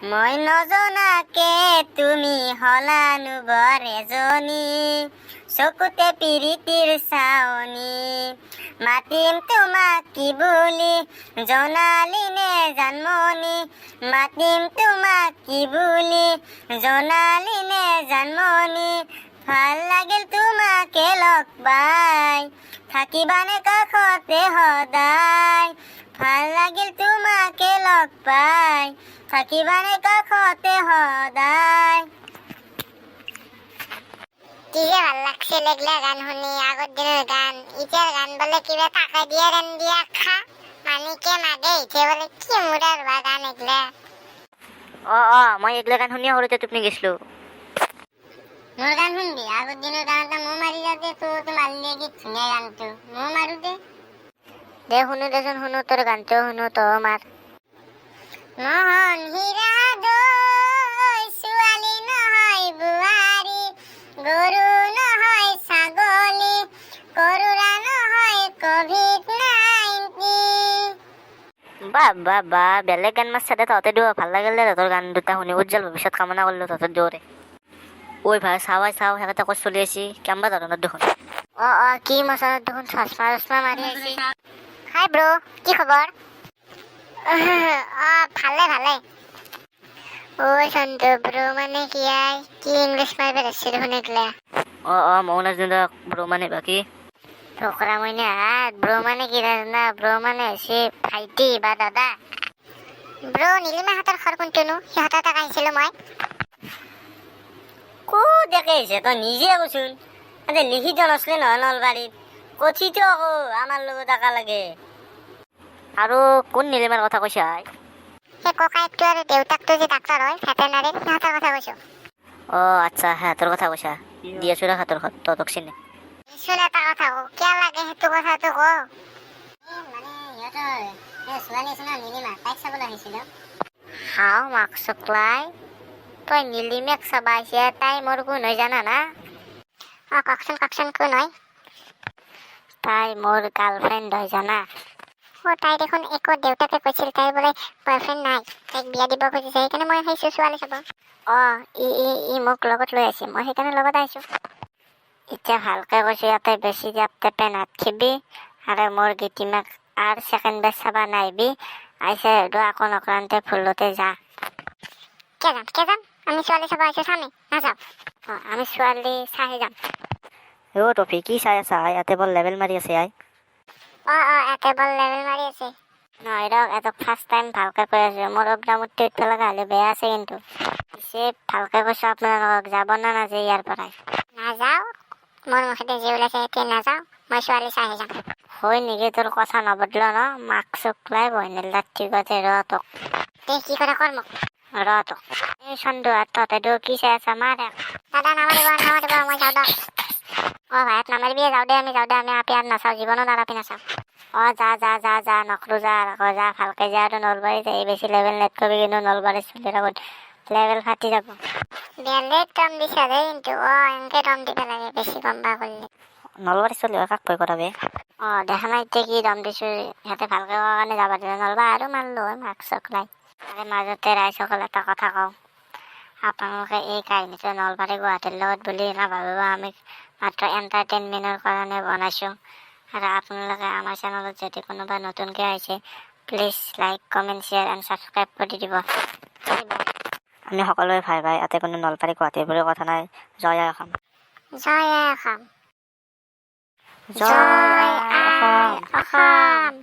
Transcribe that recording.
মই নজনাকে তুমি হলানো বৰ এজনী, চকুতে পিৰিতিৰ চাৱনী। মাতিম তোমাক কি বুলি জনালি নে জানমণি, মাতিম তোমাক কি বুলি জনালি নে জানমণি। ভাল লাগিল তোমাকে লগ পাই, থাকিবানে কাষতে সদায়। ভাল লাগিল তোমাকে লগ পাই, থাকিবানে কাষতে সদায়। কি যে ভাল লাগছিল এগলা গান শুনি, আগৰ দিনৰ গান। এতিয়াৰ গান বোলে কিবা টাকা দিয়া ৰান দিয়া খা, মানিকে মাগে এতিয়া বোলে কি মুৰাৰ বা গান এগলা। মই এগলা গান শুনিয়ে সৰুতে টোপনি গৈছিলো। মোৰ গান শুনবি, আগৰ দিনৰ গান এটা মোৰ মাৰি যাওঁতে তো মাৰিলে কি ধুনীয়া গানটো, মোৰ মাৰো দে। দে শুনো দেচোন, শুনো তোৰ গানটো শুনো তই মাৰ। মোহন হীৰা দৈ, ছোৱালী নহয় বোৱাৰী, গৰু নহয় ছাগলী, কৰোৰা নহয় COVID-19। বা বেলেগ গান মাৰছা দে তহঁতে দিও, ভাল লাগিল দে তহঁতৰ গান দুটা শুনি। উজ্জ্বল ভৱিষ্যত কামনা কৰিলো তহঁতৰ দিওৰে। ঐ ভাই চাওঁ সেনেকে ক'ত চলি আছে কেম্বা ধৰণৰ দেখোন। কি মচানত দেখোন চশমা মাৰি আছে। হাই ব্ৰ, কি খবৰ? ভালে ভালে। ঐ সন্তু ব্ৰ মানে কি আই, কি ইংলিছ মাৰিব ধৰিছে দেখোন এগলা। ময়ো নাজানো দে ব্ৰ মানে বাকী। ঢোকৰা মইনা হাত, ব্ৰ মানে কি নাজানা? ব্ৰ মানে হৈছে ভাইটি বা দাদা। ব্ৰ নীলিমা হাতৰ ঘৰ কোনটোনো? সিহঁতৰ তাক আহিছিলো মই। ক'ত দেখে আহিছে তই নিজে কচোন। তাতে লিখি দিয়া নাছিলে নহয় নলবাৰীত, কথিত আকৌ আমাৰ লগত একা লাগে। আৰু কোন নীলিমাৰ কথা কৈছা? সেই ককায়েকটো আৰু দেউতাকটো যে ডাক্তৰ হয় ভেটেনাৰী, সিহঁতৰ কথা কৈছো। আচ্ছা সিহঁতৰ কথা কৈছা। দি আছো ৰ হাতৰ ঘৰত তহঁতক চিনি। নিশ্চয় এটা কথা কওঁ, কিয় লাগে সেইটো কথাটো ক। মানে সিহঁতৰ ছোৱালী আছে না নীলিমা, তাইক চাবলৈ আহিছিলো। হাও মাক চকলাই, তই নীলিমাক চাবা আহিছে, তাই মোৰ কোন হয় জানা না? কওকচোন কোন হয়? তাই মোৰ গাৰ্লফ্ৰেণ্ড হয় জানা? তাই দেখোন একো দেউতাকে কৈছিল তাই বোলে বয়ফ্ৰেণ্ড নাই, তাইক বিয়া দিব খুজিছে, সেইকাৰণে মই আহিছো ছোৱালী চাব। ই মোক লগত লৈ আহিছে, মই সেইকাৰণে লগত আহিছো। এতিয়া ভালকে কৈছো, ইয়াতে বেছি জাপ টেপে নাথকিবি আৰু মোৰ গীতিমাক আৰু ছেকেণ্ড বেচ চাবা নাহিবি। আহিছে আকৌ নকৰান্তে ভুলতে যা। কিয় যাম? আমি ছোৱালী চাব আহিছো, চামে নাযাওঁ। আমি ছোৱালী চাই যাম। টফি কি চাই আছা? ইয়াতে বৰ লেভেল মাৰি আছে আই। ইয়াতে বৰ লেভেল মাৰি আছে। নহয় ৰ, এটাক ফাৰ্ষ্ট টাইম ভালকে কৈ আছো। মোৰ অগ্ৰামূৰ্তি উঠিব লগা হ'লে বেয়া আছে কিন্তু। পিছে ভালকে কৈছো আপোনালোকক, যাব না নাযায় ইয়াৰ পৰাই? নাযাওঁ, মোৰ মুখতে যি ওলাইছে এতিয়া নাযাওঁ, মই ছোৱালী চাই যাম। হয় নেকি? তোৰ কথা নবদলা ন? মাক চকলাই বহিনীল ঠিক আছে ৰ তোক। দে কি কৰে কৰ মোক। ৰ তোক। এই চন্দু তহঁতে কি চাই আছা? মাৰে। দাদা নামাৰিব, মই যাওঁ দক। ভাইক নামাৰিবি, যাওঁ দে আমি আপি আৰু নাচাওঁ, জীৱনত আৰু আপি নাচাওঁ। যা নকৰো যা ভালকে যা। আৰু নলবাৰীত এই বেছি লেভেল নেট কৰিবি কিন্তু নলবাৰীত চলিৰ আগত লেভেল ফাটি যাব। বেলেগ দম দিছা দেই কিন্তু, এনেকে দম দিব লাগে বেছি গম্বা কৰিলে। নলবাৰীত চলি কাক ভয় কৰাবে? দেখা নাই এতিয়া কি দম দিছো, সিহঁতে ভালকে কোৱাৰ কাৰণে যাবা দিলে, নলবা আৰু মাৰলো হয় মাক চকলাই। তাৰে মাজতে ৰাইজসকল এটা কথা কওঁ, আপোনালোকে এই কাহিনীটো নলবাৰী গুৱাহাটীৰ লগত বুলি নাভাবিব। আমি মাত্ৰ এণ্টাৰটেইনমেণ্টৰ কাৰণে বনাইছোঁ। আৰু আপোনালোকে আমাৰ চেনেলত যদি কোনোবা নতুনকৈ আহিছে, please like comment share and subscribe কৰি দিব। আমি সকলোৱে ভাই ইয়াতে কোনো নলবাৰী গুৱাহাটীৰ বুলি কথা নাই। জয় আই অসম। জয় আই অসম। জয় আই অসম।